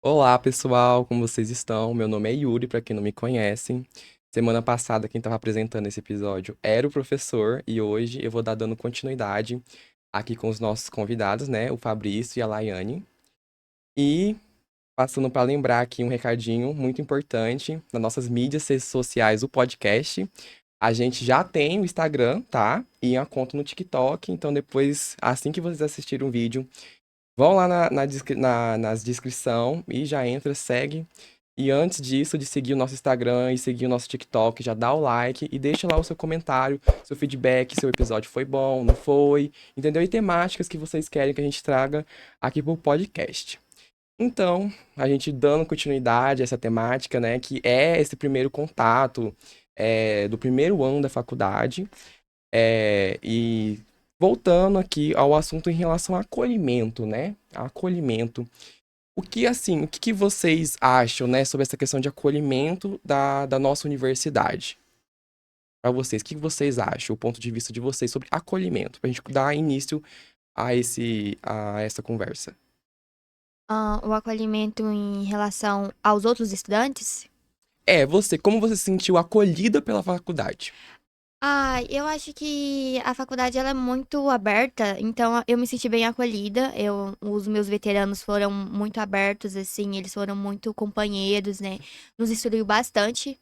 Olá, pessoal, como vocês estão? Meu nome é Yuri, para quem não me conhece. Semana passada, quem estava apresentando esse episódio era o professor, e hoje eu vou dar dando continuidade aqui com os nossos convidados, né? O Fabrício e a Laiane. E passando para lembrar aqui um recadinho muito importante nas nossas mídias sociais, o podcast. A gente já tem o Instagram, tá? E a conta no TikTok. Então, depois, assim que vocês assistirem o vídeo, vão lá nas descrição e já entra, segue. E antes disso, de seguir o nosso Instagram e seguir o nosso TikTok, já dá o like e deixa lá o seu comentário, seu feedback, se o episódio foi bom, não foi, entendeu? E temáticas que vocês querem que a gente traga aqui pro podcast. Então, a gente dando continuidade a essa temática, né, que é esse primeiro contato do primeiro ano da faculdade, e voltando aqui ao assunto em relação ao acolhimento, né? Acolhimento. O que que vocês acham, né, sobre essa questão de acolhimento da nossa universidade? Para vocês, o que que vocês acham, o ponto de vista de vocês sobre acolhimento, para a gente dar início a essa conversa? O acolhimento em relação aos outros estudantes? Como você se sentiu acolhida pela faculdade? Eu acho que a faculdade ela é muito aberta, então eu me senti bem acolhida. Os meus veteranos foram muito abertos, assim, eles foram muito companheiros, né? Nos instruiu bastante.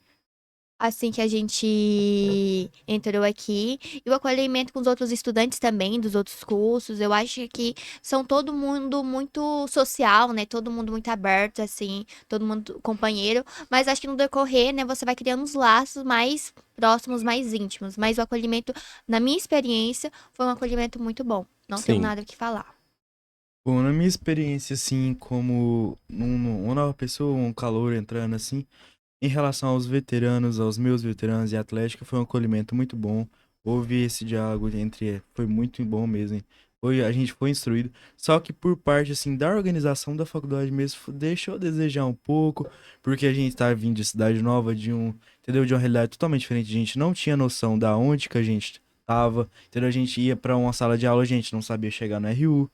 Assim que a gente entrou aqui. E o acolhimento com os outros estudantes também, dos outros cursos. Eu acho que são todo mundo muito social, né? Todo mundo muito aberto, assim, todo mundo companheiro. Mas acho que no decorrer, né, você vai criando uns laços mais próximos, mais íntimos. Mas o acolhimento, na minha experiência, foi um acolhimento muito bom. Não tenho Sim. nada o que falar. Bom, na minha experiência, assim, como uma nova pessoa, um calor entrando, assim, em relação aos veteranos, aos meus veteranos e Atlética, foi um acolhimento muito bom. Houve esse diálogo foi muito bom mesmo, hein? A gente foi instruído, só que por parte, assim, da organização da faculdade mesmo, deixou a desejar um pouco, porque a gente tá vindo de cidade nova, entendeu? De uma realidade totalmente diferente, a gente não tinha noção da onde que a gente tava, entendeu? A gente ia pra uma sala de aula, a gente não sabia chegar no RU,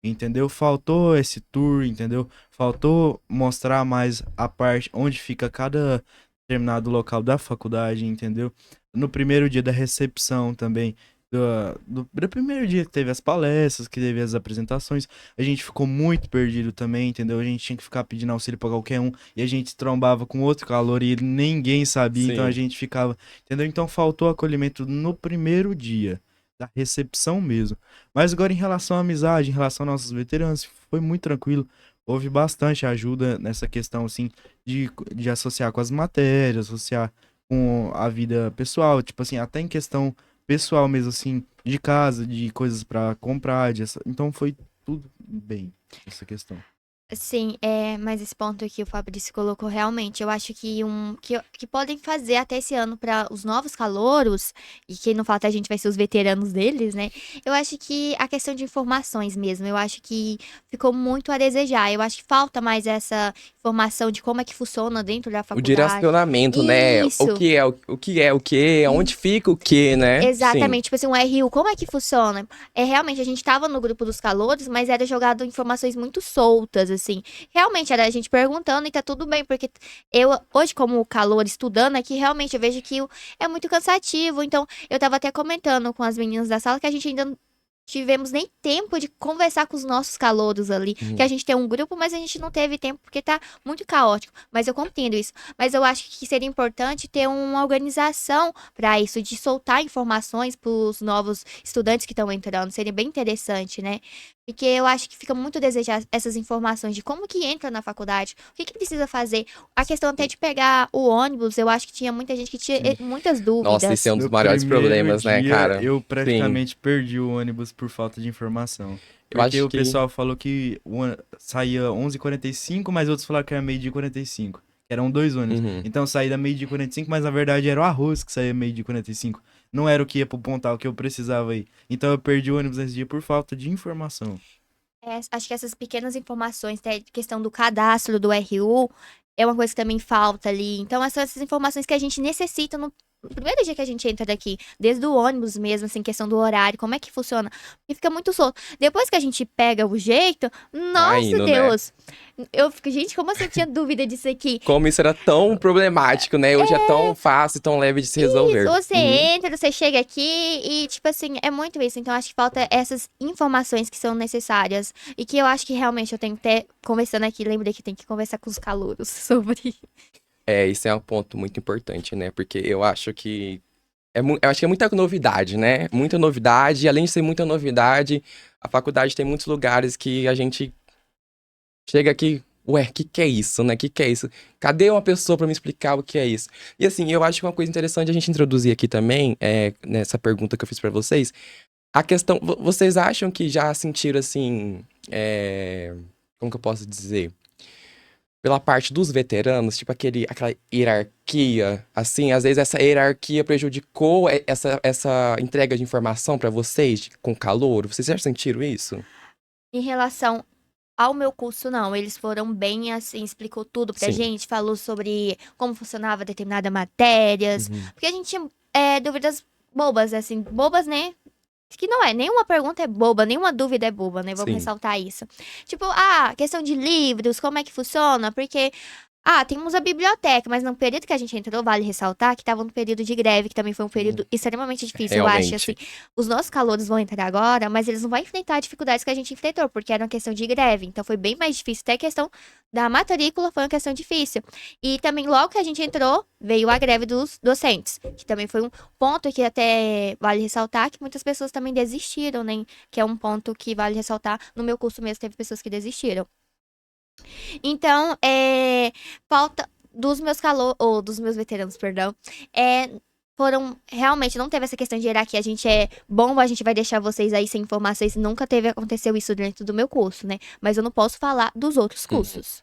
entendeu? Faltou esse tour, entendeu? Faltou mostrar mais a parte onde fica cada determinado local da faculdade, entendeu? No primeiro dia da recepção também, do primeiro dia que teve as palestras, que teve as apresentações, a gente ficou muito perdido também, entendeu? A gente tinha que ficar pedindo auxílio pra qualquer um, e a gente trombava com outro calor e ninguém sabia, então a Sim. gente ficava, entendeu? Então faltou acolhimento no primeiro dia, da recepção mesmo. Mas agora em relação à amizade, em relação aos nossos veteranos, foi muito tranquilo. Houve bastante ajuda nessa questão, assim, de associar com as matérias, associar com a vida pessoal, tipo assim, até em questão pessoal mesmo, assim, de casa, de coisas pra comprar, então foi tudo bem, essa questão. Sim, mas esse ponto que o Fabrício colocou realmente, eu acho que podem fazer até esse ano para os novos calouros, e quem não falta a gente vai ser os veteranos deles, né? Eu acho que a questão de informações mesmo, eu acho que ficou muito a desejar. Eu acho que falta mais essa informação de como é que funciona dentro da O faculdade. direcionamento, né? O Isso. que é o que é o que, onde fica o que, né? Sim. Exatamente, tipo assim, um RU, como é que funciona? Realmente, a gente tava no grupo dos calouros, mas era jogado informações muito soltas, assim. Realmente, era a gente perguntando e tá tudo bem, porque hoje, como calor estudando aqui, realmente eu vejo que é muito cansativo. Então, eu tava até comentando com as meninas da sala que a gente ainda não tivemos nem tempo de conversar com os nossos calouros ali, que a Uhum. gente tem um grupo, mas a gente não teve tempo porque tá muito caótico. Mas eu compreendo isso. Mas eu acho que seria importante ter uma organização para isso, de soltar informações para os novos estudantes que estão entrando. Seria bem interessante, né? Porque eu acho que fica muito a desejar essas informações de como que entra na faculdade, o que que precisa fazer. A questão até de pegar o ônibus, eu acho que tinha muita gente que tinha Sim. muitas Nossa, esse é dúvidas. um dos No maiores primeiro problemas, né, dia, cara? eu Sim. praticamente perdi o ônibus por falta de informação. Eu Porque acho o que. pessoal falou que saía 11h45, mas outros falaram que era meio-dia e 45. Eram dois ônibus. Uhum. Então saía meio-dia e 45, mas na verdade era o arroz que saía meio-dia e 45. Não era o que ia pro Pontal que eu precisava ir. Então eu perdi o ônibus nesse dia por falta de informação. Acho que essas pequenas informações, até questão do cadastro do RU, é uma coisa que também falta ali. Então, essas informações que a gente necessita primeiro dia que a gente entra daqui, desde o ônibus mesmo, assim, questão do horário, como é que funciona? E fica muito solto. Depois que a gente pega o jeito, Vai nossa indo, né? Deus! Eu fico, gente, como assim eu tinha dúvida disso aqui? Como isso era tão problemático, né? Hoje é tão fácil, tão leve de se Isso, resolver. você Uhum. entra, você chega aqui e, tipo assim, é muito isso. Então, acho que falta essas informações que são necessárias. E que eu acho que realmente eu tenho que ter, conversando aqui, lembrei que tem que conversar com os calouros sobre. É, isso é um ponto muito importante, né? Porque eu acho que eu acho que é muita novidade, né? Muita novidade, e além de ser muita novidade, a faculdade tem muitos lugares que a gente chega aqui, ué, o que é isso, né? Que é isso? Cadê uma pessoa pra me explicar o que é isso? E assim, eu acho que uma coisa interessante a gente introduzir aqui também, nessa pergunta que eu fiz pra vocês, a questão, vocês acham que já sentiram assim, como que eu posso dizer? Pela parte dos veteranos, tipo aquela hierarquia, assim, às vezes essa hierarquia prejudicou essa entrega de informação pra vocês com calor. Vocês já sentiram isso? Em relação ao meu curso, não. Eles foram bem assim, explicou tudo pra Sim. gente, falou sobre como funcionava determinadas matérias. Uhum. Porque a gente tinha dúvidas bobas, assim, bobas, né? Que não é, nenhuma pergunta é boba, nenhuma dúvida é boba, né? Vamos Sim. ressaltar isso. Tipo, questão de livros, como é que funciona? Porque, temos a biblioteca, mas no período que a gente entrou, vale ressaltar que tava no período de greve, que também foi um período extremamente difícil. Eu acho, assim, Realmente. os nossos calouros vão entrar agora, mas eles não vão enfrentar dificuldades que a gente enfrentou, porque era uma questão de greve. Então foi bem mais difícil. Até a questão da matrícula foi uma questão difícil. E também, logo que a gente entrou, veio a greve dos docentes, que também foi um ponto que até vale ressaltar que muitas pessoas também desistiram, né? Que é um ponto que vale ressaltar. No meu curso mesmo teve pessoas que desistiram. Então, falta dos meus ou dos meus veteranos, perdão, foram, realmente, não teve essa questão de hierarquia, a gente é bom, a gente vai deixar vocês aí sem informações, nunca aconteceu isso dentro do meu curso, né? Mas eu não posso falar dos outros cursos.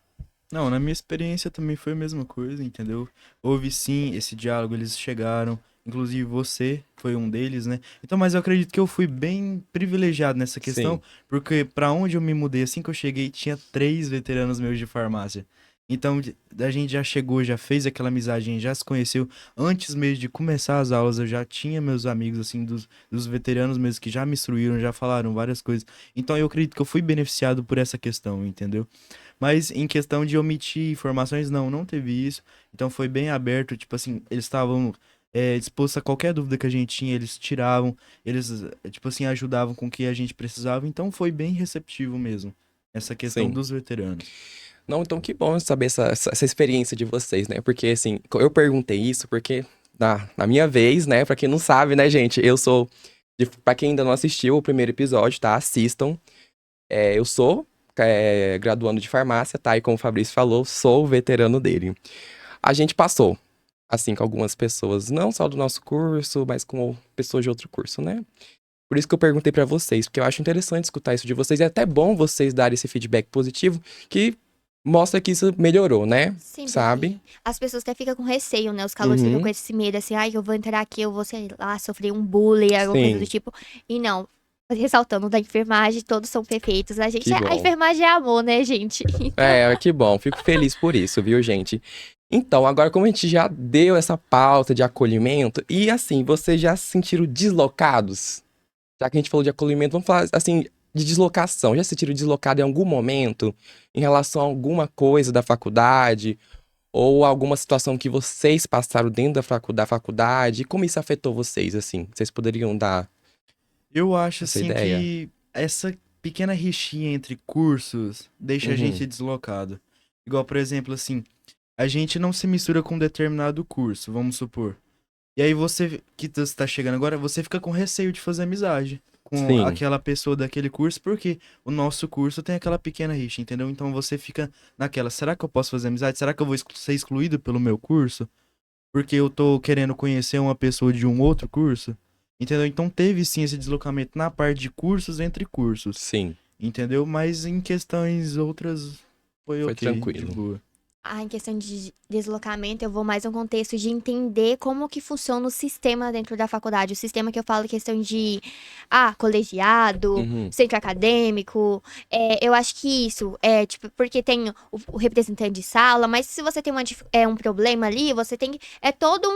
Não, na minha experiência também foi a mesma coisa, entendeu? Houve sim esse diálogo, eles chegaram, inclusive você foi um deles, né? Então, mas eu acredito que eu fui bem privilegiado nessa questão, Sim. porque pra onde eu me mudei, assim que eu cheguei, tinha 3 veteranos meus de farmácia. Então, a gente já chegou, já fez aquela amizade, a gente já se conheceu. Antes mesmo de começar as aulas, eu já tinha meus amigos, assim, dos veteranos mesmo, que já me instruíram, já falaram várias coisas. Então, eu acredito que eu fui beneficiado por essa questão, entendeu? Mas em questão de omitir informações, não teve isso. Então foi bem aberto, tipo assim, eles estavam dispostos a qualquer dúvida que a gente tinha, eles tiravam, eles, tipo assim, ajudavam com o que a gente precisava. Então foi bem receptivo mesmo, essa questão Sim. dos veteranos. Não, então que bom saber essa experiência de vocês, né? Porque, assim, eu perguntei isso porque, na minha vez, né? Pra quem não sabe, né, gente? Eu sou. Pra quem ainda não assistiu o primeiro episódio, tá? Assistam. Eu sou graduando de farmácia, tá? E como o Fabrício falou, sou o veterano dele. A gente passou, assim, com algumas pessoas, não só do nosso curso, mas com pessoas de outro curso, né? Por isso que eu perguntei pra vocês, porque eu acho interessante escutar isso de vocês. É até bom vocês darem esse feedback positivo, que mostra que isso melhorou, né? Sim, porque Sabe? as pessoas até ficam com receio, né? Os calouros ficam com Uhum. esse medo, assim, eu vou entrar aqui, eu vou, sei lá, sofrer um bullying, alguma coisa do Sim, tipo. E não, ressaltando, da enfermagem, todos são perfeitos. que A bom. enfermagem é amor, né, gente? Então, Que bom. Fico feliz por isso, viu, gente? Então, agora, como a gente já deu essa pauta de acolhimento, e assim, vocês já se sentiram deslocados? Já que a gente falou de acolhimento, vamos falar, assim, de deslocação. Já se sentiram deslocado em algum momento em relação a alguma coisa da faculdade? Ou alguma situação que vocês passaram dentro da faculdade? E como isso afetou vocês, assim? Vocês poderiam dar Eu acho, essa assim, ideia? que essa pequena rixinha entre cursos deixa a Uhum. gente deslocado. Igual, por exemplo, assim, a gente não se mistura com um determinado curso, vamos supor. E aí você, que está chegando agora, você fica com receio de fazer amizade com Sim, aquela pessoa daquele curso, porque o nosso curso tem aquela pequena rixa, entendeu? Então você fica naquela, será que eu posso fazer amizade? Será que eu vou ser excluído pelo meu curso? Porque eu tô querendo conhecer uma pessoa de um outro curso? Entendeu? Então teve sim esse deslocamento na parte de cursos entre cursos, sim. entendeu? Mas em questões outras foi Foi ok, de tranquilo. boa. em questão de deslocamento, eu vou mais no contexto de entender como que funciona o sistema dentro da faculdade. O sistema que eu falo, questão de, colegiado, Uhum. centro acadêmico. Eu acho que isso tipo, porque tem o representante de sala, mas se você tem um problema ali, você tem, é todo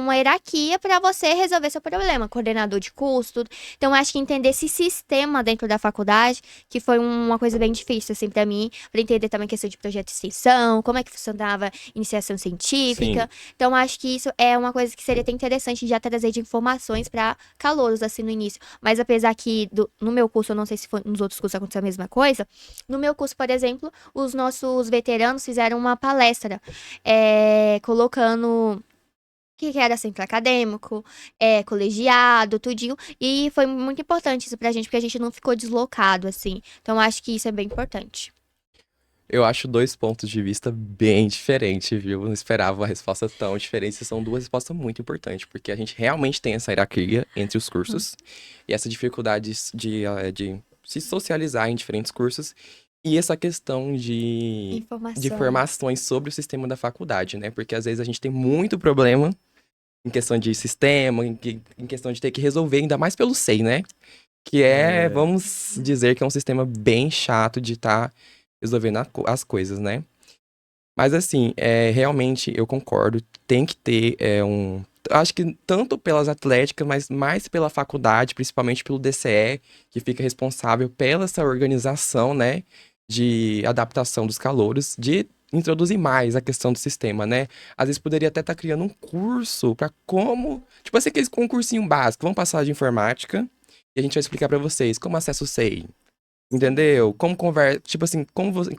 uma hierarquia para você resolver seu problema, coordenador de curso, tudo. Então, eu acho que entender esse sistema dentro da faculdade, que foi uma coisa bem difícil, assim, para mim, para entender também a questão de projeto de extensão, como é que funcionava iniciação científica. Sim. Então, acho que isso é uma coisa que seria até interessante já trazer de informações para calouros, assim, no início. Mas apesar que no meu curso, eu não sei se nos outros cursos aconteceu a mesma coisa, no meu curso, por exemplo, os nossos veteranos fizeram uma palestra, colocando o que era centro acadêmico, colegiado, tudinho. E foi muito importante isso pra gente, porque a gente não ficou deslocado, assim. Então, acho que isso é bem importante. Eu acho dois pontos de vista bem diferentes, viu? Eu não esperava uma resposta tão diferente. São duas respostas muito importantes, porque a gente realmente tem essa hierarquia entre os cursos e essa dificuldade de se socializar em diferentes cursos e essa questão de Informações. informações sobre o sistema da faculdade, né? Porque às vezes a gente tem muito problema em questão de sistema, em questão de ter que resolver, ainda mais pelo SEI, né? Que vamos dizer que é um sistema bem chato de estar resolvendo as coisas, né? Mas assim, realmente eu concordo, tem que ter acho que tanto pelas atléticas, mas mais pela faculdade, principalmente pelo DCE, que fica responsável pela essa organização, né, de adaptação dos calouros, de introduzir mais a questão do sistema, né? Às vezes poderia até estar criando um curso para como, tipo assim, aqueles concursinho básico, vamos passar de informática e a gente vai explicar para vocês como acessa o SEI. Entendeu? Como conversa, tipo assim, como você,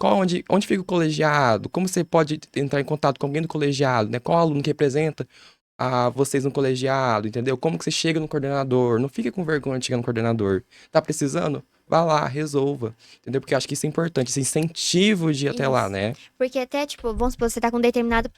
onde fica o colegiado? Como você pode entrar em contato com alguém do colegiado, né? Qual aluno que representa a vocês no colegiado, entendeu? Como que você chega no coordenador? Não fica com vergonha de chegar no coordenador. Tá precisando? Vá lá, resolva. Entendeu? Porque eu acho que isso é importante, esse incentivo de ir até lá, Isso. né? Porque até, tipo, vamos supor, você tá com um determinado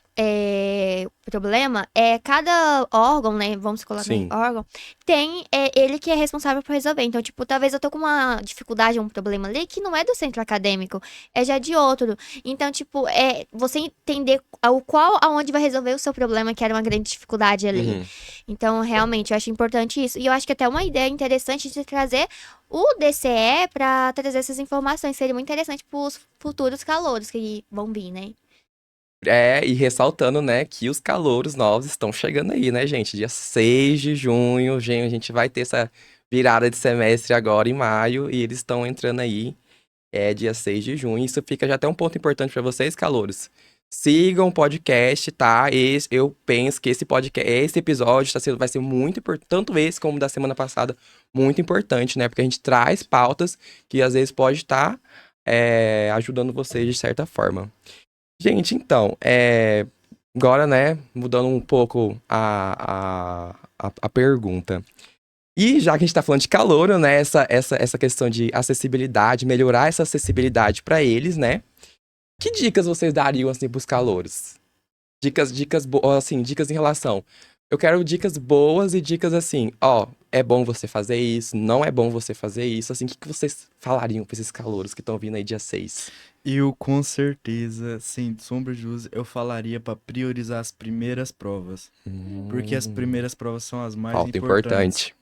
problema, cada órgão, né, vamos colocar em Sim. órgão, tem ele que é responsável por resolver. Então, tipo, talvez eu tô com uma dificuldade, um problema ali que não é do centro acadêmico, é já de outro. Então, tipo, você entender aonde vai resolver o seu problema, que era uma grande dificuldade ali. Uhum. Então, realmente, eu acho importante isso. E eu acho que até uma ideia interessante de trazer o DCE para trazer essas informações seria muito interessante para os futuros calouros que vão vir, né? E ressaltando, né, que os calouros novos estão chegando aí, né, gente? Dia 6 de junho, gente, a gente vai ter essa virada de semestre agora em maio e eles estão entrando aí, dia 6 de junho. Isso fica já até um ponto importante para vocês, calouros. Sigam o podcast, tá? Eu penso que esse episódio vai ser muito importante, tanto esse como o da semana passada, muito importante, né? Porque a gente traz pautas que às vezes pode estar ajudando vocês de certa forma. Gente, então, agora, né, mudando um pouco a pergunta. E já que a gente tá falando de calouro, né, essa questão de acessibilidade, melhorar essa acessibilidade para eles, né? Que dicas vocês dariam, assim, pros calouros? Assim, dicas em relação. Eu quero dicas boas e dicas assim, ó, é bom você fazer isso, não é bom você fazer isso, assim, o que vocês falariam pra esses calouros que estão vindo aí dia 6? Eu, com certeza, sem sombra de dúvida, eu falaria para priorizar as primeiras provas. Porque as primeiras provas são as mais Falta importantes. importante.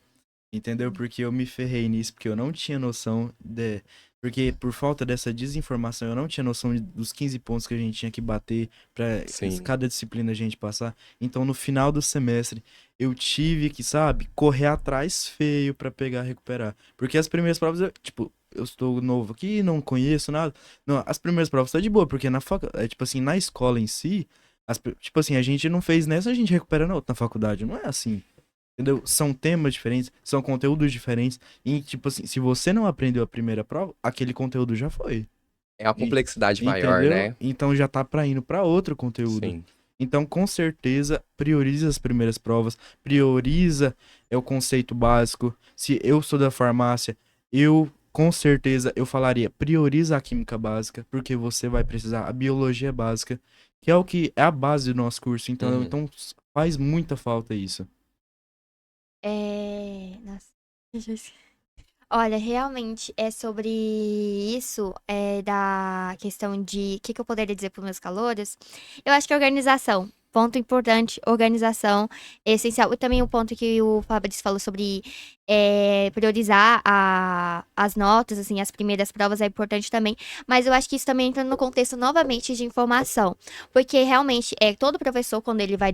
Entendeu? Porque eu me ferrei nisso, porque eu não tinha noção de. Porque por falta dessa desinformação, eu não tinha noção dos 15 pontos que a gente tinha que bater para Sim. cada disciplina a gente passar. Então, no final do semestre, eu tive que, sabe, correr atrás feio para pegar, recuperar. Porque as primeiras provas, tipo, eu estou novo aqui, não conheço nada. Não, as primeiras provas tá de boa, porque tipo assim, na escola em si, tipo assim, a gente não fez nessa, a gente recupera na outra na faculdade. Não é assim. Entendeu? São temas diferentes, são conteúdos diferentes. E, tipo assim, se você não aprendeu a primeira prova, aquele conteúdo já foi. É uma E- complexidade maior, Entendeu? né? Então já tá pra indo pra outro conteúdo. Sim. Então, com certeza, prioriza as primeiras provas, prioriza o conceito básico. Se eu sou da farmácia, com certeza, eu falaria, prioriza a química básica, porque você vai precisar a biologia básica, que é o que é a base do nosso curso. Então, Uhum. faz muita falta isso. Nossa. Deixa eu esquecer. Olha, realmente é sobre isso, da questão de o que eu poderia dizer para os meus calouros. Eu acho que é organização. Ponto importante, organização é essencial. E também o ponto que o Fabrício falou sobre priorizar as notas, assim, as primeiras provas é importante também. Mas eu acho que isso também entra no contexto novamente de informação. Porque realmente, todo professor, quando ele vai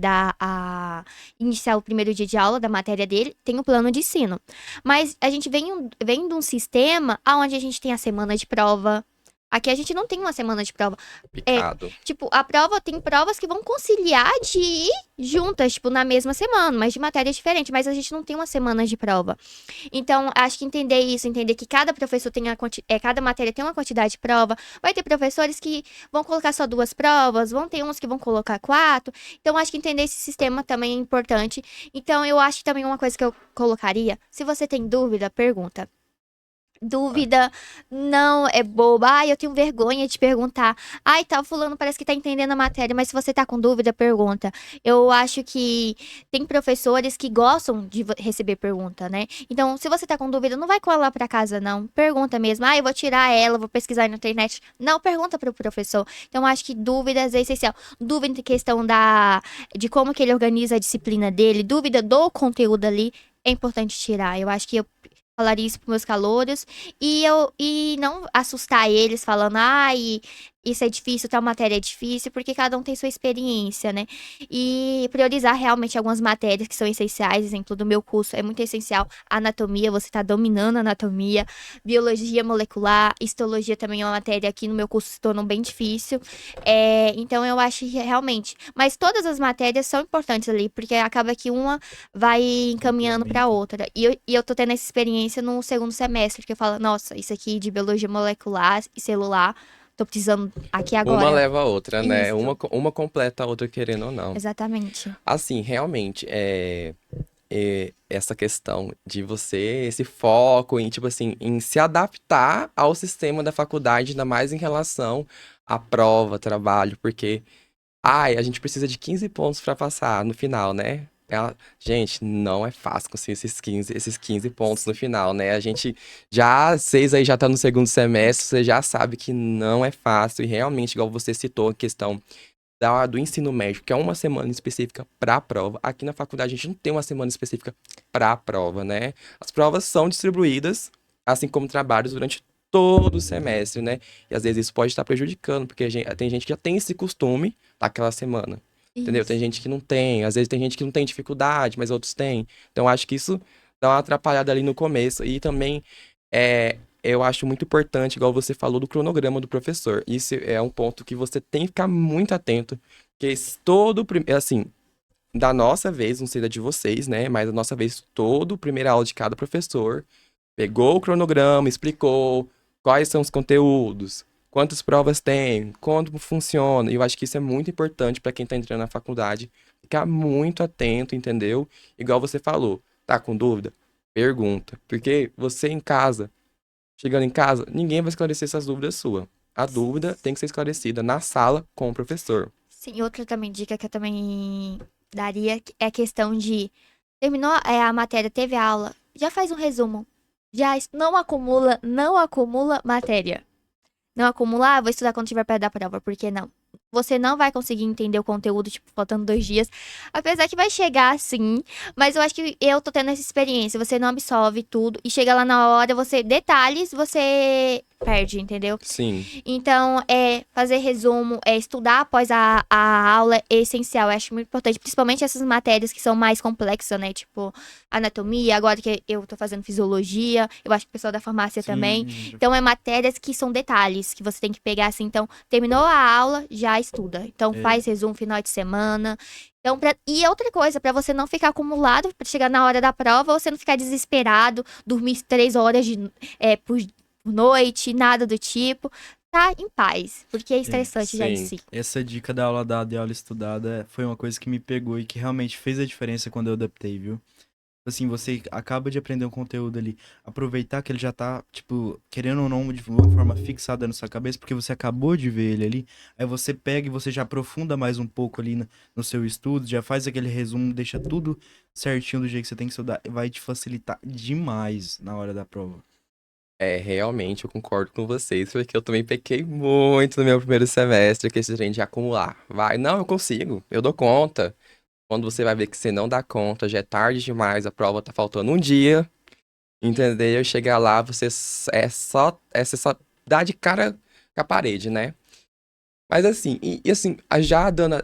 iniciar o primeiro dia de aula da matéria dele, tem um plano de ensino. Mas a gente vem de um sistema onde a gente tem a semana de prova. Aqui a gente não tem uma semana de prova. Picado. Tipo, a prova tem provas que vão conciliar de ir juntas, tipo, na mesma semana, mas de matéria diferente. Mas a gente não tem uma semana de prova. Então, acho que entender isso, entender que cada professor tem cada matéria tem uma quantidade de prova. Vai ter professores que vão colocar só 2 provas, vão ter uns que vão colocar 4. Então, acho que entender esse sistema também é importante. Então, eu acho que também uma coisa que eu colocaria, se você tem dúvida, pergunta. Dúvida não é boba. Ai, eu tenho vergonha de perguntar. Ai, tá, fulano parece que tá entendendo a matéria, mas se você tá com dúvida, pergunta. Eu acho que tem professores que gostam de receber pergunta, né? Então, se você tá com dúvida, não vai colar pra casa, não. Pergunta mesmo. Ah, eu vou tirar ela, vou pesquisar na internet. Não, pergunta pro professor. Então, eu acho que dúvidas é essencial. Dúvida em questão de como que ele organiza a disciplina dele, dúvida do conteúdo ali, é importante tirar. Eu acho que eu falaria isso pros meus calouros e não assustar eles falando, ai, isso é difícil, tal matéria é difícil, porque cada um tem sua experiência, né? E priorizar realmente algumas matérias que são essenciais, exemplo do meu curso, é muito essencial anatomia, você tá dominando a anatomia, biologia molecular, histologia também é uma matéria que no meu curso se tornou bem difícil. Então eu acho que realmente, mas todas as matérias são importantes ali, porque acaba que uma vai encaminhando para Complementa. outra. E eu tô tendo essa experiência no segundo semestre, que eu falo, nossa, isso aqui de biologia molecular e celular, tô precisando aqui Uma agora. leva a outra, né? Isso, Uma completa a outra, querendo ou não. exatamente. Assim, realmente, essa questão de você, esse foco em, tipo assim, em se adaptar ao sistema da faculdade, ainda mais em relação à prova, trabalho, porque, ai, a gente precisa de 15 pontos para passar no final, né? Gente, não é fácil conseguir esses 15 pontos no final, né? A gente vocês aí já tá no segundo semestre, você já sabe que não é fácil, e realmente, igual você citou, a questão do ensino médio, que é uma semana específica para a prova. Aqui na faculdade a gente não tem uma semana específica para a prova, né? As provas são distribuídas, assim como trabalhos, durante todo o semestre, né? E às vezes isso pode estar prejudicando, porque tem gente que já tem esse costume daquela semana, entendeu? Tem Isso. gente que não tem, às vezes tem gente que não tem dificuldade, mas outros têm. Então acho que isso dá uma atrapalhada ali no começo. E também eu acho muito importante, igual você falou, do cronograma do professor. Isso é um ponto que você tem que ficar muito atento, porque assim, da nossa vez, não sei da de vocês, né? Mas da nossa vez, todo primeira aula de cada professor pegou o cronograma, explicou quais são os conteúdos, quantas provas tem, como funciona. E eu acho que isso é muito importante para quem está entrando na faculdade, ficar muito atento, entendeu? Igual você falou, tá com dúvida? Pergunta, porque você em casa chegando em casa, ninguém vai esclarecer essas dúvidas suas. A dúvida tem que ser esclarecida na sala com o professor. Sim, outra também dica que eu também daria é a questão de terminou a matéria, teve a aula, já faz um resumo. Não acumula matéria. Não acumular, vou estudar quando tiver perto da prova, porque não. Você não vai conseguir entender o conteúdo, tipo, faltando 2 dias. Apesar que vai chegar, sim. Mas eu acho que eu tô tendo essa experiência. Você não absorve tudo. E chega lá na hora, detalhes, você perde, entendeu? Sim, Então, fazer resumo, estudar após a aula é essencial. Eu acho muito importante, principalmente essas matérias que são mais complexas, né? Tipo, anatomia, agora que eu tô fazendo fisiologia, eu acho que o pessoal da farmácia também. Sim, Então, é matérias que são detalhes que você tem que pegar assim. Então, terminou a aula, já estuda. Então, é, faz resumo final de semana. Então, e outra coisa, pra você não ficar acumulado, pra chegar na hora da prova, você não ficar desesperado, dormir 3 horas por noite, nada do tipo. Tá em paz, porque é estressante já em sim. si. essa dica da aula dada e aula estudada foi uma coisa que me pegou e que realmente fez a diferença quando eu adaptei, viu? Assim, você acaba de aprender um conteúdo ali, aproveitar que ele já tá, tipo, querendo ou não, de uma forma fixada na sua cabeça, porque você acabou de ver ele ali, aí você pega e você já aprofunda mais um pouco ali no seu estudo, já faz aquele resumo, deixa tudo certinho do jeito que você tem que estudar, vai te facilitar demais na hora da prova. É, realmente eu concordo com vocês, porque eu também pequei muito no meu primeiro semestre, que esse trem de acumular. Vai, não, eu consigo, eu dou conta. Quando você vai ver que você não dá conta, já é tarde demais, a prova tá faltando um dia, entendeu? Chegar lá, você só dá de cara com a parede, né? Mas assim, assim, já dando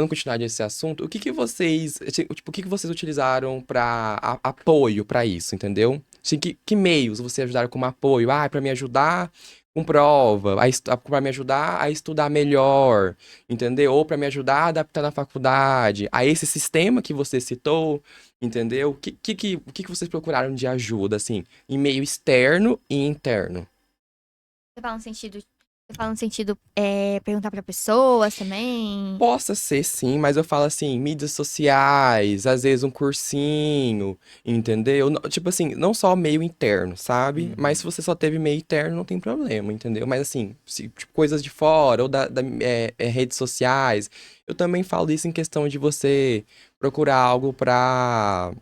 continuidade a esse assunto, o que que vocês, tipo, o que que vocês utilizaram para apoio para isso, entendeu? Assim, que meios vocês ajudaram como apoio? Ah, para me ajudar com prova, para me ajudar a estudar melhor, entendeu? Ou para me ajudar a adaptar na faculdade, a esse sistema que você citou, entendeu? O que que vocês procuraram de ajuda, assim, em meio externo e interno? Você fala no sentido, perguntar pra pessoas também? Possa ser sim, mas eu falo assim, mídias sociais, às vezes um cursinho, entendeu? Tipo assim, não só meio interno, sabe? Mas se Uhum. você só teve meio interno, não tem problema, entendeu? Mas assim, tipo, coisas de fora ou redes sociais, eu também falo isso em questão de você procurar algo pra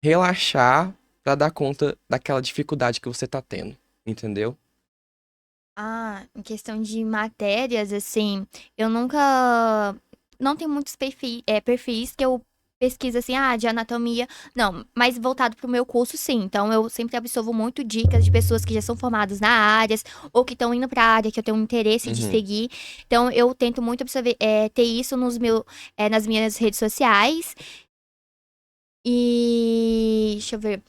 relaxar, pra dar conta daquela dificuldade que você tá tendo, entendeu? Ah, em questão de matérias, assim, eu nunca. Não tem muitos perfis que eu pesquiso, assim, de anatomia. Não, mas voltado pro meu curso, sim. Então, eu sempre absorvo muito dicas de pessoas que já são formadas na área, ou que estão indo pra área, que eu tenho um interesse de Uhum, seguir. Então, eu tento muito absorver, ter isso nas minhas redes sociais. E. Deixa eu ver.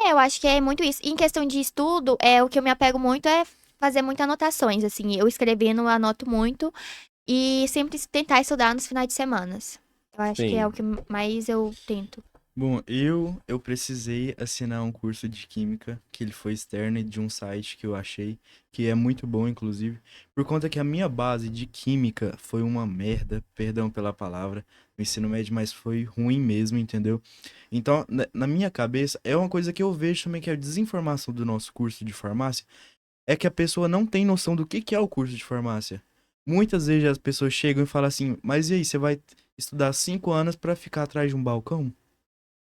Eu acho que é muito isso. Em questão de estudo, o que eu me apego muito é fazer muitas anotações, assim. Eu escrevendo, eu anoto muito. E sempre tentar estudar nos finais de semanas. Eu acho que é o sim. que mais eu tento. Bom, eu precisei assinar um curso de química, que ele foi externo e de um site que eu achei, que é muito bom, inclusive, por conta que a minha base de química foi uma merda, perdão pela palavra, no ensino médio, mas foi ruim mesmo, entendeu? Então, na minha cabeça, é uma coisa que eu vejo também que é a desinformação do nosso curso de farmácia, é que a pessoa não tem noção do que é o curso de farmácia. Muitas vezes as pessoas chegam e falam assim, mas e aí, você vai estudar 5 anos pra ficar atrás de um balcão?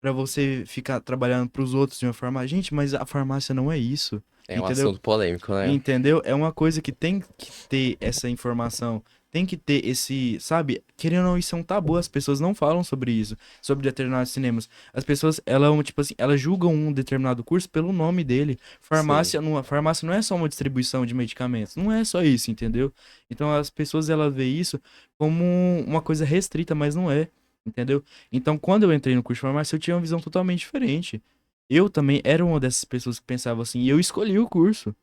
Pra você ficar trabalhando pros outros de uma forma. Gente, mas a farmácia não é isso. É um Entendeu? assunto polêmico, né? Entendeu? É uma coisa que tem que ter essa informação. Tem que ter esse, sabe? Querendo ou não, isso é um tabu. As pessoas não falam sobre isso, sobre determinados cinemas. As pessoas, elas, tipo assim, elas julgam um determinado curso pelo nome dele. Sim. Farmácia não é só uma distribuição de medicamentos. Não é só isso, entendeu? Então as pessoas, elas veem isso como uma coisa restrita, mas não é. Entendeu? Então, quando eu entrei no curso de farmácia, eu tinha uma visão totalmente diferente. Eu também era uma dessas pessoas que pensava assim, e eu escolhi o curso.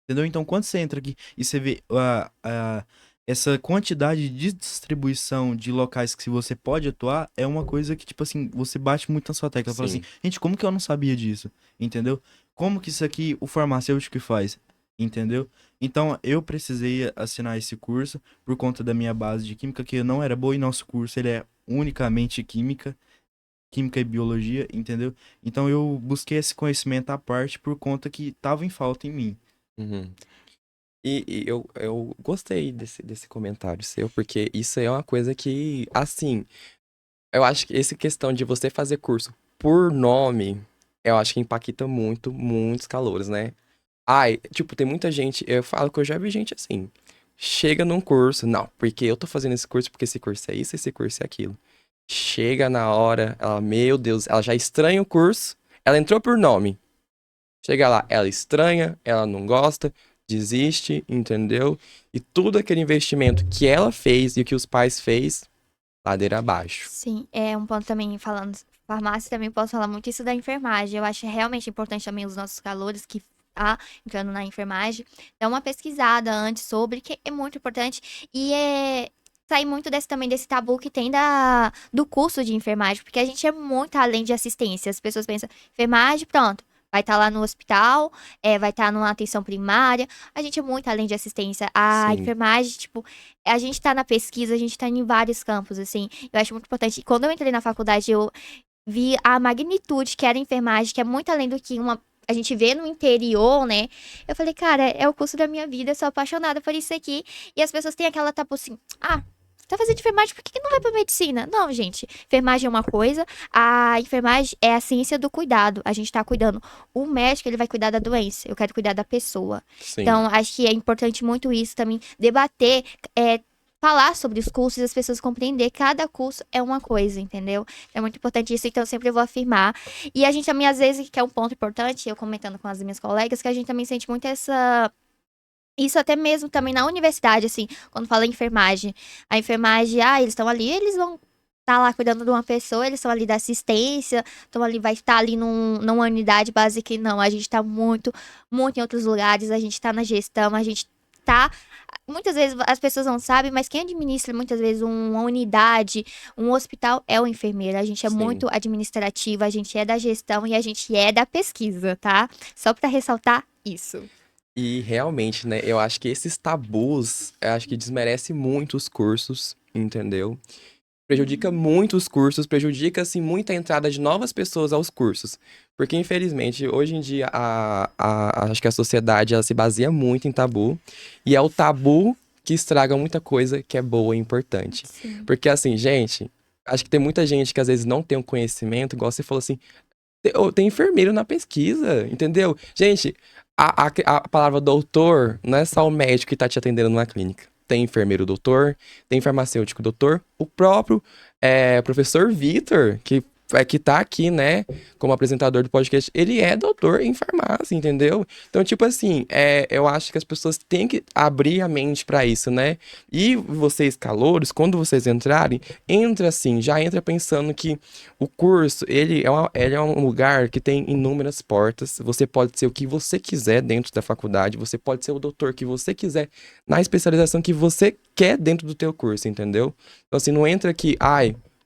Entendeu? Então, quando você entra aqui e você vê essa quantidade de distribuição de locais que você pode atuar, é uma coisa que, tipo assim, você bate muito na sua tecla. Fala assim, Sim. gente, como que eu não sabia disso? Entendeu? Como que isso aqui o farmacêutico faz? Entendeu? Então, eu precisei assinar esse curso por conta da minha base de química, que não era boa, e nosso curso ele é unicamente química, química e biologia, entendeu? Então, eu busquei esse conhecimento à parte por conta que estava em falta em mim. Uhum. E eu gostei desse comentário seu, porque isso é uma coisa que, assim, eu acho que essa questão de você fazer curso por nome, eu acho que impacta muito, muitos calouros, né? Ai, tipo, tem muita gente, eu falo que eu já vi gente assim, chega num curso, não, porque eu tô fazendo esse curso porque esse curso é isso, esse curso é aquilo. Chega na hora, ela, meu Deus, ela já estranha o curso, ela entrou por nome. Chega lá, ela estranha, ela não gosta, desiste, entendeu? E tudo aquele investimento que ela fez e o que os pais fez, ladeira abaixo. Sim, é um ponto também falando farmácia, também posso falar muito isso da enfermagem. Eu acho realmente importante também os nossos calouros que entrando na enfermagem, dar uma pesquisada antes sobre, que é muito importante. E sair muito também desse tabu que tem do curso de enfermagem, porque a gente é muito além de assistência. As pessoas pensam, enfermagem, pronto. Vai estar lá no hospital, vai estar numa atenção primária. A gente é muito além de assistência. A Sim. enfermagem, tipo, a gente tá na pesquisa, a gente tá em vários campos, assim. Eu acho muito importante. E quando eu entrei na faculdade, eu vi a magnitude que era a enfermagem, que é muito além do que a gente vê no interior, né? Eu falei, cara, é o curso da minha vida, eu sou apaixonada por isso aqui. E as pessoas têm aquela tabu assim, tá fazendo enfermagem, por que não vai pra medicina? Não, gente. Enfermagem é uma coisa, a enfermagem é a ciência do cuidado. A gente tá cuidando. O médico, ele vai cuidar da doença. Eu quero cuidar da pessoa. Sim. Então, acho que é importante muito isso também, debater, falar sobre os cursos e as pessoas compreender. Cada curso é uma coisa, entendeu? É muito importante isso, então eu sempre vou afirmar. E a gente também, às vezes, que é um ponto importante, eu comentando com as minhas colegas, que a gente também sente muito essa. Isso até mesmo também na universidade, assim, quando fala em enfermagem. A enfermagem, eles estão ali, eles vão estar lá cuidando de uma pessoa, eles estão ali da assistência, estão ali, vai estar ali numa unidade básica, e não. A gente tá muito, muito em outros lugares, a gente tá na gestão, a gente tá. Muitas vezes as pessoas não sabem, mas quem administra muitas vezes uma unidade, um hospital, é o enfermeiro. A gente é Sim. muito administrativa, a gente é da gestão e a gente é da pesquisa, tá? Só pra ressaltar isso. E realmente, né, eu acho que esses tabus, eu acho que desmerece muito os cursos, entendeu? Prejudica muito os cursos, prejudica, assim, muito a entrada de novas pessoas aos cursos. Porque, infelizmente, hoje em dia, acho que a sociedade, ela se baseia muito em tabu. E é o tabu que estraga muita coisa que é boa e importante. Sim. Porque, assim, gente, acho que tem muita gente que às vezes não tem um conhecimento, igual você falou assim, tem enfermeiro na pesquisa, entendeu? Gente, a palavra doutor não é só o médico que tá te atendendo numa clínica. Tem enfermeiro doutor, tem farmacêutico doutor, o próprio professor Vitor, que tá aqui, né, como apresentador do podcast, ele é doutor em farmácia, entendeu? Então, tipo assim, eu acho que as pessoas têm que abrir a mente pra isso, né? E vocês, calouros, quando vocês entrarem, entra assim, já entra pensando que o curso, ele é um lugar que tem inúmeras portas. Você pode ser o que você quiser dentro da faculdade, você pode ser o doutor que você quiser na especialização que você quer dentro do teu curso, entendeu? Então, assim, não entra aqui,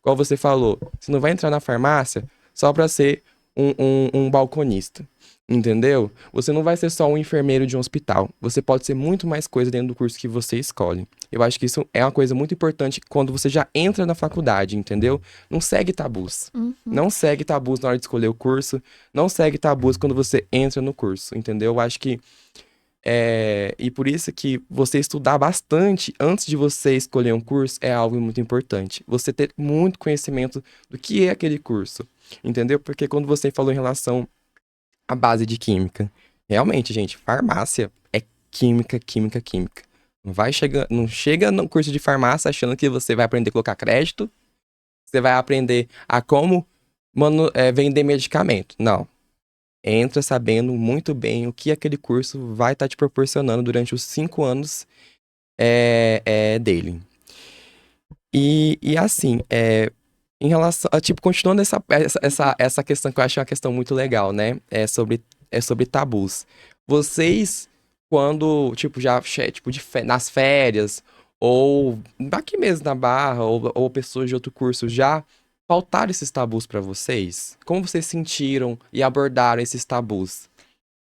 igual você falou, você não vai entrar na farmácia só pra ser um balconista, entendeu? Você não vai ser só um enfermeiro de um hospital. Você pode ser muito mais coisa dentro do curso que você escolhe. Eu acho que isso é uma coisa muito importante quando você já entra na faculdade, entendeu? Não segue tabus. Uhum. Não segue tabus na hora de escolher o curso. Não segue tabus quando você entra no curso, entendeu? Eu acho que e por isso que você estudar bastante antes de você escolher um curso é algo muito importante. Você ter muito conhecimento do que é aquele curso, entendeu? Porque quando você falou em relação à base de química, realmente, gente, farmácia é química, química, química. Não chega no curso de farmácia achando que você vai aprender a colocar crédito, você vai aprender a como vender medicamento. Não. Entra sabendo muito bem o que aquele curso vai estar te proporcionando durante os 5 anos dele. E assim, em relação tipo, continuando essa questão que eu acho uma questão muito legal, né? É sobre tabus. Vocês, quando, tipo, tipo, nas férias, ou aqui mesmo na Barra, ou pessoas de outro curso, já faltaram esses tabus pra vocês? Como vocês sentiram e abordaram esses tabus?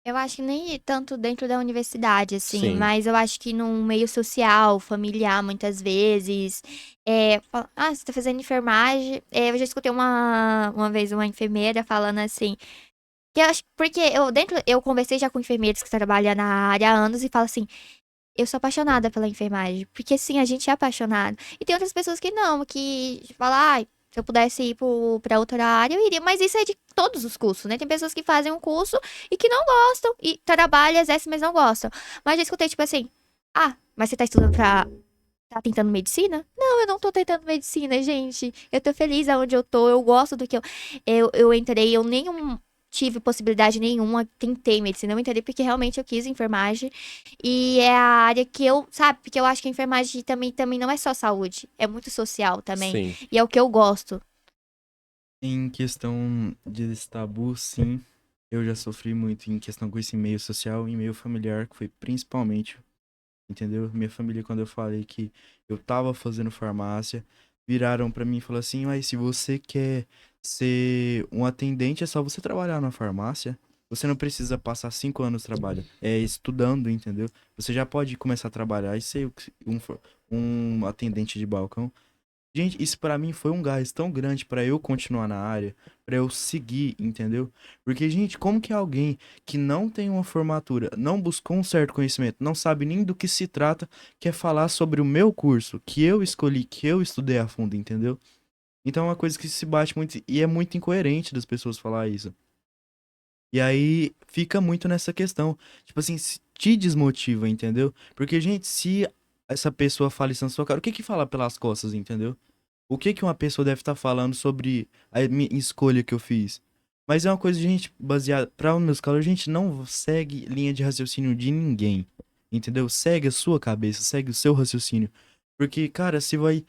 Eu acho que nem tanto dentro da universidade, assim, Sim. mas eu acho que num meio social, familiar, muitas vezes. Você tá fazendo enfermagem. Eu já escutei uma vez uma enfermeira falando assim. Que eu acho, porque eu conversei já com enfermeiros que trabalham na área há anos e falam assim. Eu sou apaixonada pela enfermagem. Porque sim, a gente é apaixonado. E tem outras pessoas que não, que falam, se eu pudesse ir pra outra área, eu iria. Mas isso é de todos os cursos, né? Tem pessoas que fazem um curso e que não gostam. E trabalham, exercem, mas não gostam. Mas já escutei, tipo assim, mas você tá estudando pra. Tá tentando medicina? Não, eu não tô tentando medicina, gente. Eu tô feliz aonde eu tô, eu gosto do que eu entrei, eu nem tive possibilidade nenhuma, tentei medicina, eu entrei porque realmente eu quis enfermagem. E é a área que sabe, porque eu acho que a enfermagem também não é só saúde, é muito social também. Sim. E é o que eu gosto. Em questão de tabu, sim, eu já sofri muito em questão com esse meio social e meio familiar, que foi principalmente, entendeu? Minha família, quando eu falei que eu tava fazendo farmácia, viraram pra mim e falaram assim, mas se você quer ser um atendente, é só você trabalhar na farmácia. Você não precisa passar 5 anos estudando, entendeu? Você já pode começar a trabalhar e ser um atendente de balcão. Gente, isso pra mim foi um gás tão grande pra eu continuar na área, pra eu seguir, entendeu? Porque, gente, como que alguém que não tem uma formatura, não buscou um certo conhecimento, não sabe nem do que se trata, quer falar sobre o meu curso, que eu escolhi, que eu estudei a fundo, entendeu? Então é uma coisa que se bate muito e é muito incoerente das pessoas falar isso. E aí fica muito nessa questão. Tipo assim, te desmotiva, entendeu? Porque, gente, se essa pessoa fala isso na sua cara, o que que fala pelas costas, entendeu? O que que uma pessoa deve estar falando sobre a minha escolha que eu fiz? Mas é uma coisa, gente, baseada. Para os meus calos, a gente não segue linha de raciocínio de ninguém. Entendeu? Segue a sua cabeça, segue o seu raciocínio. Porque, cara, você vai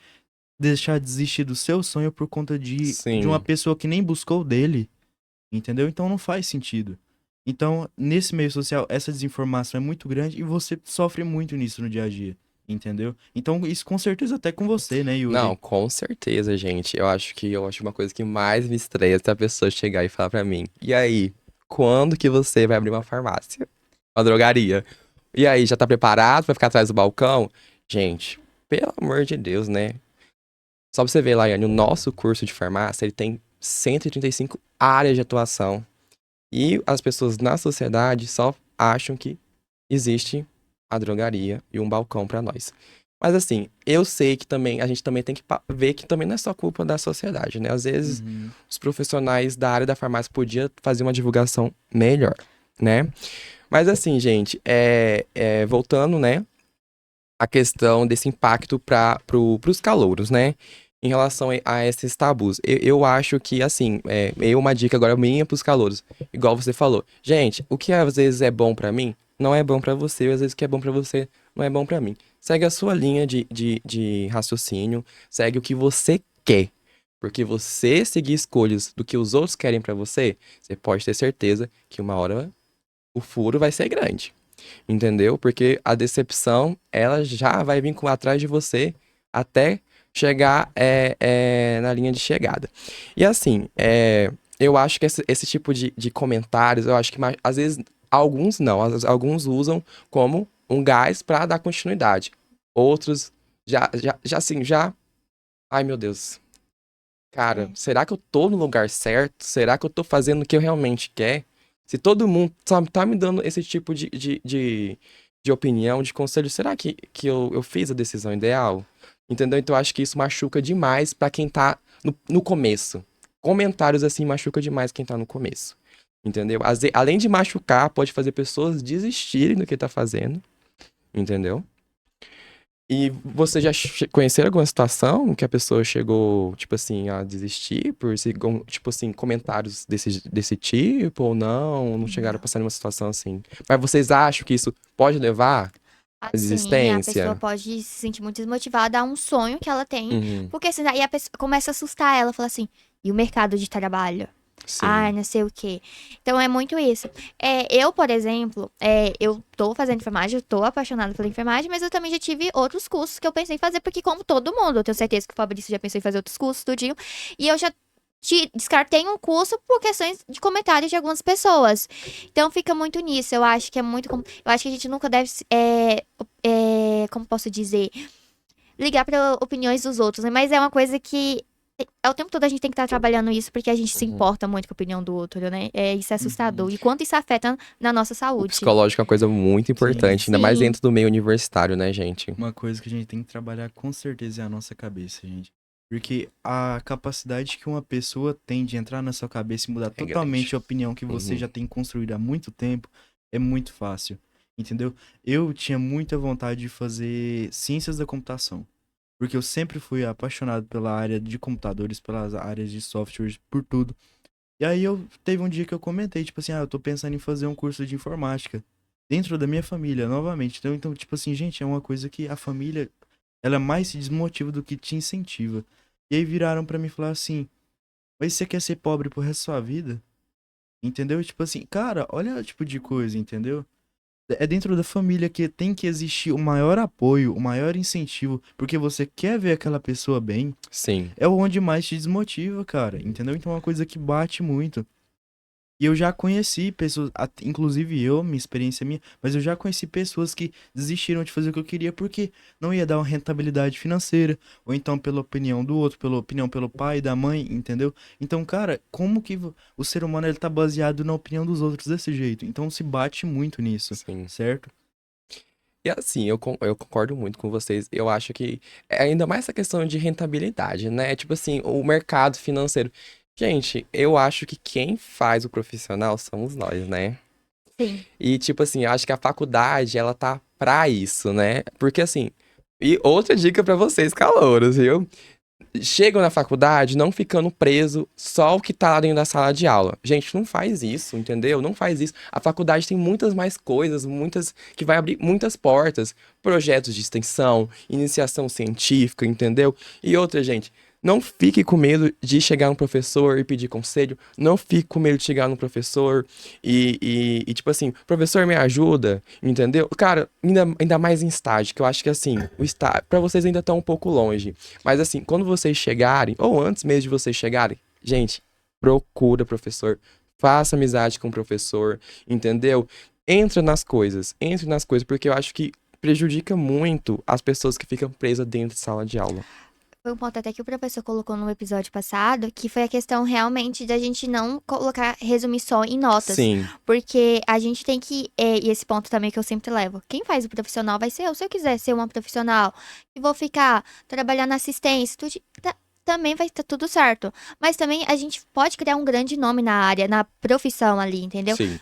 deixar de desistir do seu sonho por conta de uma Sim. pessoa que nem buscou dele. Entendeu? Então não faz sentido. Então, nesse meio social, essa desinformação é muito grande e você sofre muito nisso no dia a dia. Entendeu? Então, isso com certeza até com você, né, Não, Yuri? com certeza, gente. Eu acho uma coisa que mais me estressa é a pessoa chegar e falar pra mim: "E aí, quando que você vai abrir uma farmácia? Uma drogaria? E aí, já tá preparado pra ficar atrás do balcão?" Gente, pelo amor de Deus, né? Só pra você ver, Laiane, o nosso curso de farmácia, ele tem 135 áreas de atuação. E as pessoas na sociedade só acham que existe a drogaria e um balcão pra nós. Mas assim, eu sei que também a gente também tem que ver que também não é só culpa da sociedade, né? Às vezes Uhum. os profissionais da área da farmácia podiam fazer uma divulgação melhor, né? Mas assim, gente, voltando, né, a questão desse impacto para os calouros, né? Em relação a esses tabus. Eu acho que, assim, uma dica agora minha para os calouros. Igual você falou. Gente, o que às vezes é bom para mim, não é bom para você. Às vezes o que é bom para você, não é bom para mim. Segue a sua linha de raciocínio. Segue o que você quer. Porque você seguir escolhas do que os outros querem para você, você pode ter certeza que uma hora o furo vai ser grande. Entendeu? Porque a decepção, ela já vai vir atrás de você até chegar na linha de chegada. E assim, eu acho que esse tipo de comentários, eu acho que às vezes alguns não, alguns usam como um gás para dar continuidade. Outros já assim, já. Ai meu Deus. Cara, É. será que eu tô no lugar certo? Será que eu tô fazendo o que eu realmente quero? Se todo mundo tá me dando esse tipo de opinião, de conselho, será que eu fiz a decisão ideal? Entendeu? Então eu acho que isso machuca demais pra quem tá no começo. Comentários assim machuca demais quem tá no começo. Entendeu? Além de machucar, pode fazer pessoas desistirem do que tá fazendo. Entendeu? E você já conheceu alguma situação que a pessoa chegou, tipo assim, a desistir por, tipo assim, comentários desse tipo ou não? Não chegaram a Não. passar numa situação assim. Mas vocês acham que isso pode levar à Assim, a pessoa desistência? pode se sentir muito desmotivada a um sonho que ela tem, Uhum, porque assim, aí a pessoa começa a assustar ela, fala assim, e o mercado de trabalho? Ai, sim. não sei o quê. Então é muito isso. Eu, por exemplo, eu tô fazendo enfermagem, eu tô apaixonada pela enfermagem, mas eu também já tive outros cursos que eu pensei em fazer, porque como todo mundo, eu tenho certeza que o Fabrício já pensou em fazer outros cursos, tudinho, e eu já descartei um curso por questões de comentários de algumas pessoas. Então fica muito nisso. Eu acho que é muito. Eu acho que a gente nunca deve. Como posso dizer? Ligar para opiniões dos outros, né? Mas é uma coisa que. O tempo todo a gente tem que estar trabalhando isso porque a gente se Uhum. importa muito com a opinião do outro, né? Isso é Uhum. assustador. E quanto isso afeta na nossa O saúde. psicológico é uma coisa muito Sim. importante, ainda mais Sim. dentro do meio universitário, né, gente? Uma coisa que a gente tem que trabalhar com certeza é a nossa cabeça, gente. Porque a capacidade que uma pessoa tem de entrar na sua cabeça e mudar É grande. totalmente a opinião que você Uhum. já tem construído há muito tempo é muito fácil. Entendeu? Eu tinha muita vontade de fazer ciências da computação. Porque eu sempre fui apaixonado pela área de computadores, pelas áreas de softwares, por tudo. E aí eu teve um dia que eu comentei, tipo assim, eu tô pensando em fazer um curso de informática dentro da minha família, novamente. Então, tipo assim, gente, é uma coisa que a família, ela mais se desmotiva do que te incentiva. E aí viraram pra mim e falaram assim: "Mas você quer ser pobre pro resto da sua vida?" Entendeu? Tipo assim, cara, olha o tipo de coisa, entendeu? É dentro da família que tem que existir o maior apoio, o maior incentivo, porque você quer ver aquela pessoa bem, Sim. é onde mais te desmotiva, cara, entendeu? Então é uma coisa que bate muito. E eu já conheci pessoas, inclusive eu, minha experiência é minha, mas eu já conheci pessoas que desistiram de fazer o que eu queria porque não ia dar uma rentabilidade financeira, ou então pela opinião do outro, pela opinião pelo pai, da mãe, entendeu? Então, cara, como que o ser humano ele tá baseado na opinião dos outros desse jeito? Então se bate muito nisso, Sim. certo? E assim, eu concordo muito com vocês. Eu acho que é ainda mais essa questão de rentabilidade, né? Tipo assim, o mercado financeiro. Gente, eu acho que quem faz o profissional somos nós, né? Sim. E, tipo assim, eu acho que a faculdade, ela tá pra isso, né? Porque, assim, e outra dica pra vocês, calouros, viu? Chegam na faculdade não ficando preso só ao que tá lá dentro da sala de aula. Gente, não faz isso, entendeu? Não faz isso. A faculdade tem muitas mais coisas, muitas que vai abrir muitas portas, projetos de extensão, iniciação científica, entendeu? E outra, gente, não fique com medo de chegar no professor e pedir conselho. Não fique com medo de chegar no professor tipo assim, professor, me ajuda, entendeu? Cara, ainda mais em estágio, que eu acho que assim, o estágio, pra vocês ainda tá um pouco longe. Mas assim, quando vocês chegarem, ou antes mesmo de vocês chegarem, gente, procura professor, faça amizade com o professor, entendeu? Entre nas coisas, porque eu acho que prejudica muito as pessoas que ficam presas dentro de sala de aula. Foi um ponto até que o professor colocou no episódio passado, que foi a questão realmente da gente não colocar, resumir só em notas. Sim, Porque a gente tem que, e esse ponto também que eu sempre levo, quem faz o profissional vai ser eu. Se eu quiser ser uma profissional e vou ficar, trabalhar na assistência, também vai estar tudo certo. Mas também a gente pode criar um grande nome na área, na profissão ali, entendeu? sim,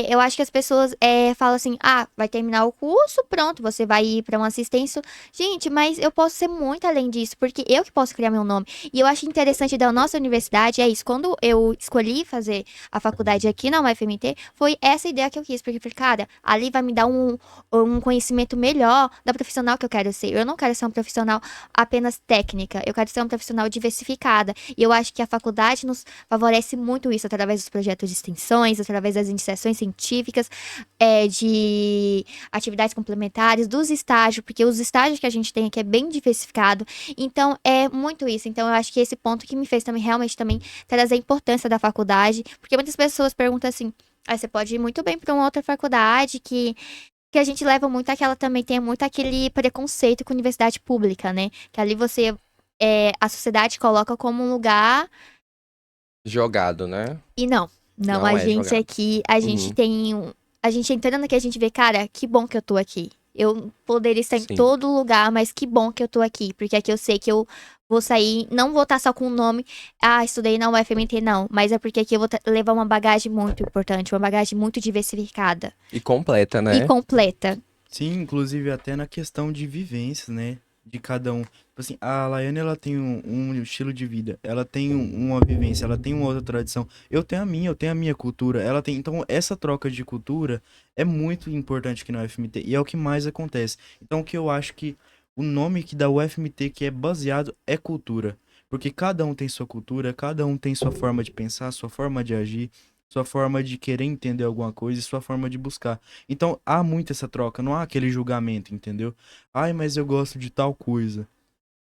Eu acho que as pessoas falam assim, ah, vai terminar o curso, pronto, você vai ir para uma assistência. Gente, mas eu posso ser muito além disso, porque eu que posso criar meu nome. E eu acho interessante da nossa universidade, é isso, quando eu escolhi fazer a faculdade aqui na UFMT, foi essa ideia que eu quis, porque, cara, ali vai me dar um conhecimento melhor da profissional que eu quero ser. Eu não quero ser um profissional apenas técnica, eu quero ser uma profissional diversificada. E eu acho que a faculdade nos favorece muito isso através dos projetos de extensões, através das iniciações científicas, de atividades complementares, dos estágios, porque os estágios que a gente tem aqui é bem diversificado. Então, é muito isso. Então, eu acho que esse ponto que me fez também realmente também trazer a importância da faculdade, porque muitas pessoas perguntam assim, ah, você pode ir muito bem para uma outra faculdade que a gente leva muito aquela também tem muito aquele preconceito com universidade pública, né? Que ali você a sociedade coloca como um lugar jogado, né? e não, Não a é gente jogado. aqui, a gente Uhum, tem a gente entrando aqui, a gente vê, cara, que bom que eu tô aqui. Eu poderia estar em sim. todo lugar, mas que bom que eu tô aqui, porque aqui eu sei que eu vou sair, não vou estar só com o nome, ah, estudei na UFMT, não, mas é porque aqui eu vou levar uma bagagem muito importante, uma bagagem muito diversificada E completa, e né? completa. Sim, inclusive até na questão de vivências, né? De cada um. Tipo assim, a Laiane, ela tem um estilo de vida, ela tem uma vivência, ela tem uma outra tradição. Eu tenho a minha cultura, ela tem. Então, essa troca de cultura é muito importante aqui na UFMT e é o que mais acontece. Então, o que eu acho que o nome que da UFMT que é baseado é cultura. Porque cada um tem sua cultura, cada um tem sua forma de pensar, sua forma de agir, sua forma de querer entender alguma coisa e sua forma de buscar. Então há muito essa troca, não há aquele julgamento, entendeu? Ai, mas eu gosto de tal coisa.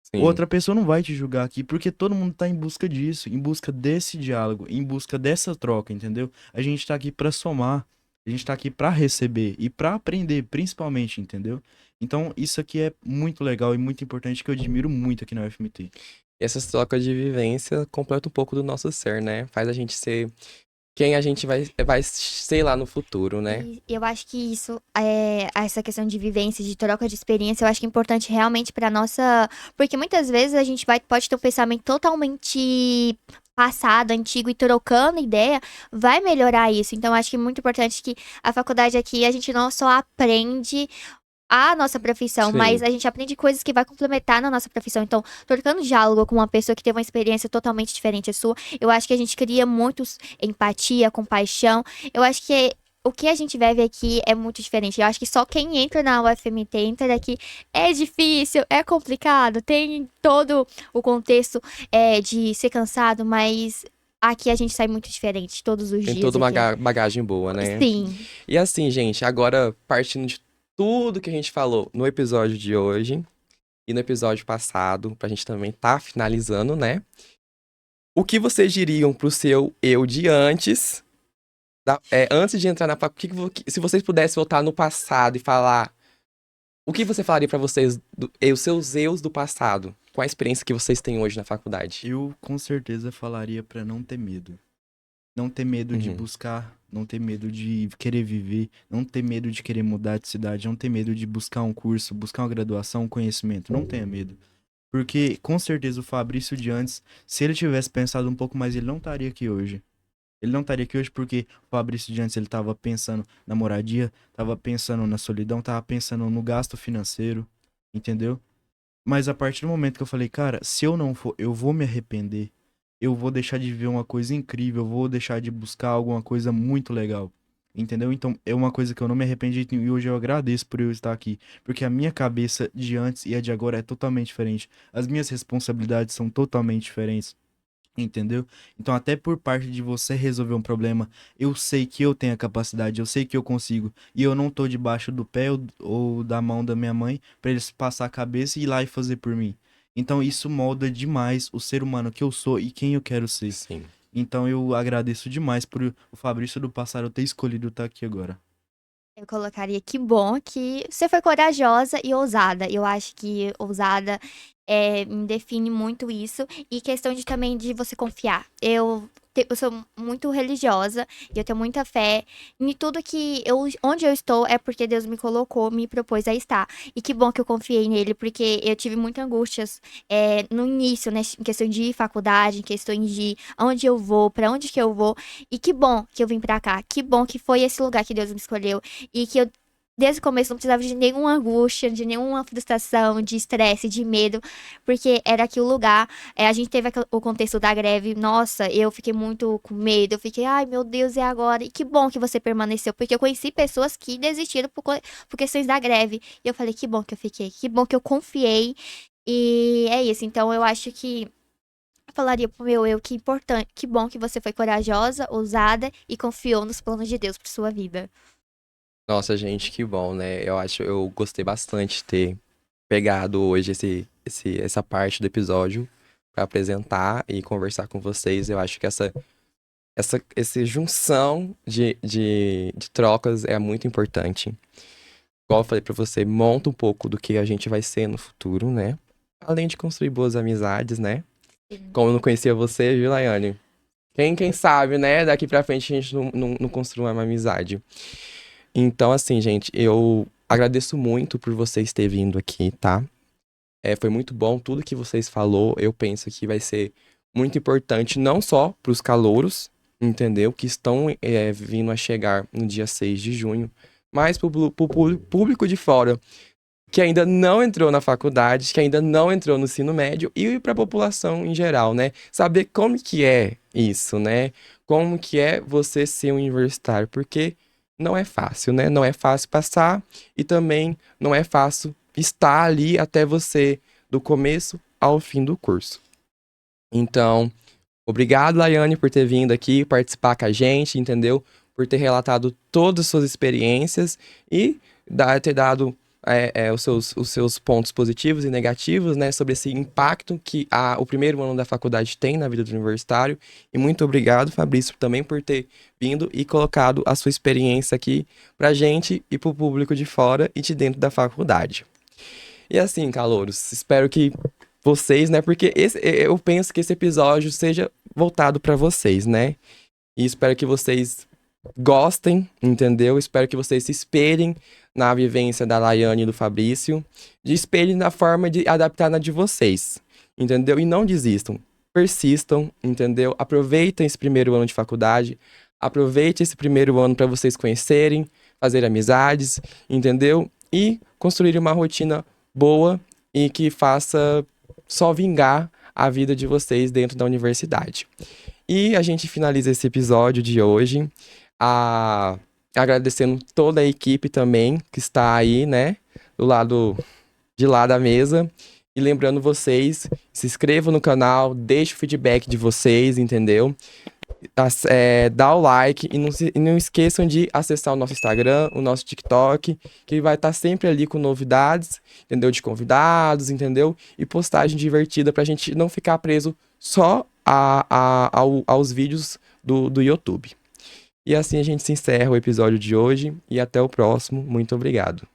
Sim. Outra pessoa não vai te julgar aqui, porque todo mundo tá em busca disso, em busca desse diálogo, em busca dessa troca, entendeu? A gente tá aqui pra somar, a gente tá aqui pra receber e pra aprender, principalmente, entendeu? Então isso aqui é muito legal e muito importante que eu admiro muito aqui na UFMT. E essas trocas de vivência completam um pouco do nosso ser, né? Faz a gente ser quem a gente vai ser lá no futuro, né? E eu acho que isso, essa questão de vivência, de troca de experiência, eu acho que é importante realmente para nossa. Porque muitas vezes a gente pode ter um pensamento totalmente passado, antigo e trocando ideia, vai melhorar isso. Então, eu acho que é muito importante que a faculdade aqui a gente não só aprende a nossa profissão, mas Sim. a gente aprende coisas que vai complementar na nossa profissão. Então, trocando diálogo com uma pessoa que teve uma experiência totalmente diferente da sua, eu acho que a gente cria muito empatia, compaixão. Eu acho que o que a gente vive aqui é muito diferente. Eu acho que só quem entra na UFMT, entra daqui, é difícil, é complicado, tem todo o contexto de ser cansado, mas aqui a gente sai muito diferente todos os Tem dias toda uma aqui. bagagem boa, né? Sim. E assim, gente, agora partindo de tudo que a gente falou no episódio de hoje e no episódio passado, pra gente também tá finalizando, né? O que vocês diriam pro seu eu de antes Antes de entrar na faculdade, se vocês pudessem voltar no passado e falar, o que você falaria pra vocês, os seus eus do passado? Qual a experiência que vocês têm hoje na faculdade? Eu com certeza falaria pra não ter medo. Não ter medo de Uhum. buscar, não ter medo de querer viver, não ter medo de querer mudar de cidade, não ter medo de buscar um curso, buscar uma graduação, um conhecimento. Não tenha medo. Porque com certeza o Fabrício de antes, se ele tivesse pensado um pouco mais, ele não estaria aqui hoje. Ele não estaria aqui hoje porque o Fabrício de antes ele tava pensando na moradia, tava pensando na solidão, tava pensando no gasto financeiro, entendeu? Mas a partir do momento que eu falei, cara, se eu não for, eu vou me arrepender. Eu vou deixar de viver uma coisa incrível, eu vou deixar de buscar alguma coisa muito legal. Entendeu? Então é uma coisa que eu não me arrependi e hoje eu agradeço por eu estar aqui. Porque a minha cabeça de antes e a de agora é totalmente diferente. As minhas responsabilidades são totalmente diferentes. Entendeu? Então, até por parte de você resolver um problema, eu sei que eu tenho a capacidade, eu sei que eu consigo, e eu não tô debaixo do pé ou da mão da minha mãe pra eles passar a cabeça e ir lá e fazer por mim. Então, isso molda demais o ser humano que eu sou e quem eu quero ser. Sim. Então, eu agradeço demais por o Fabrício do passado ter escolhido estar aqui agora. Eu colocaria que bom que você foi corajosa e ousada. Eu acho que ousada me define muito isso. E questão de também de você confiar. Eu sou muito religiosa e eu tenho muita fé em tudo que onde eu estou é porque Deus me colocou, me propôs a estar. E que bom que eu confiei nele, porque eu tive muitas angústias no início, né? Em questão de faculdade, em questões de onde eu vou, pra onde que eu vou. E que bom que eu vim pra cá. Que bom que foi esse lugar que Deus me escolheu. E que eu, desde o começo, não precisava de nenhuma angústia, de nenhuma frustração, de estresse, de medo, porque era aqui o lugar. A gente teve o contexto da greve. Nossa, eu fiquei muito com medo. Eu fiquei, ai meu Deus, é agora. E que bom que você permaneceu, porque eu conheci pessoas que desistiram por questões da greve. E eu falei, que bom que eu fiquei, que bom que eu confiei. E é isso. Então eu acho que. Eu falaria pro meu eu que importante, que bom que você foi corajosa, ousada e confiou nos planos de Deus para sua vida. Nossa, gente, que bom, né? Eu gostei bastante de ter pegado hoje essa parte do episódio pra apresentar e conversar com vocês. Eu acho que essa junção de trocas é muito importante. Igual eu falei pra você, monta um pouco do que a gente vai ser no futuro, né? Além de construir boas amizades, né? Sim. Como eu não conhecia você, viu, Laiane? Quem sabe, né? Daqui pra frente a gente não construa uma amizade. Então, assim, gente, eu agradeço muito por vocês terem vindo aqui, tá? Foi muito bom tudo que vocês falou. Eu penso que vai ser muito importante, não só para os calouros, entendeu? Que estão vindo a chegar no dia 6 de junho, mas para o público de fora, que ainda não entrou na faculdade, que ainda não entrou no ensino médio, e para a população em geral, né? Saber como que é isso, né? Como que é você ser um universitário, porque não é fácil, né? Não é fácil passar e também não é fácil estar ali até você, do começo ao fim do curso. Então, obrigado, Laiane, por ter vindo aqui participar com a gente, entendeu? Por ter relatado todas as suas experiências e ter dado os seus pontos positivos e negativos, né? Sobre esse impacto que o primeiro ano da faculdade tem na vida do universitário. E muito obrigado, Fabrício, também por ter vindo e colocado a sua experiência aqui pra gente e pro público de fora e de dentro da faculdade. E assim, calouros, espero que vocês, né? Porque eu penso que esse episódio seja voltado pra vocês, né? E espero que vocês gostem, entendeu? Espero que vocês se espelhem na vivência da Laiane e do Fabrício, de espelhem na forma de adaptar na de vocês, entendeu? E não desistam, persistam, entendeu? Aproveitem esse primeiro ano de faculdade, aproveitem esse primeiro ano para vocês conhecerem, fazer amizades, entendeu? E construir uma rotina boa e que faça só vingar a vida de vocês dentro da universidade. E a gente finaliza esse episódio de hoje, agradecendo toda a equipe também que está aí, né, do lado de lá da mesa. E lembrando vocês, se inscrevam no canal, deixe o feedback de vocês, entendeu? Dá o like e não esqueçam de acessar o nosso Instagram, o nosso TikTok, que vai estar sempre ali com novidades, entendeu? De convidados, entendeu? E postagem divertida pra gente não ficar preso só aos vídeos do YouTube. E assim a gente se encerra o episódio de hoje e até o próximo. Muito obrigado.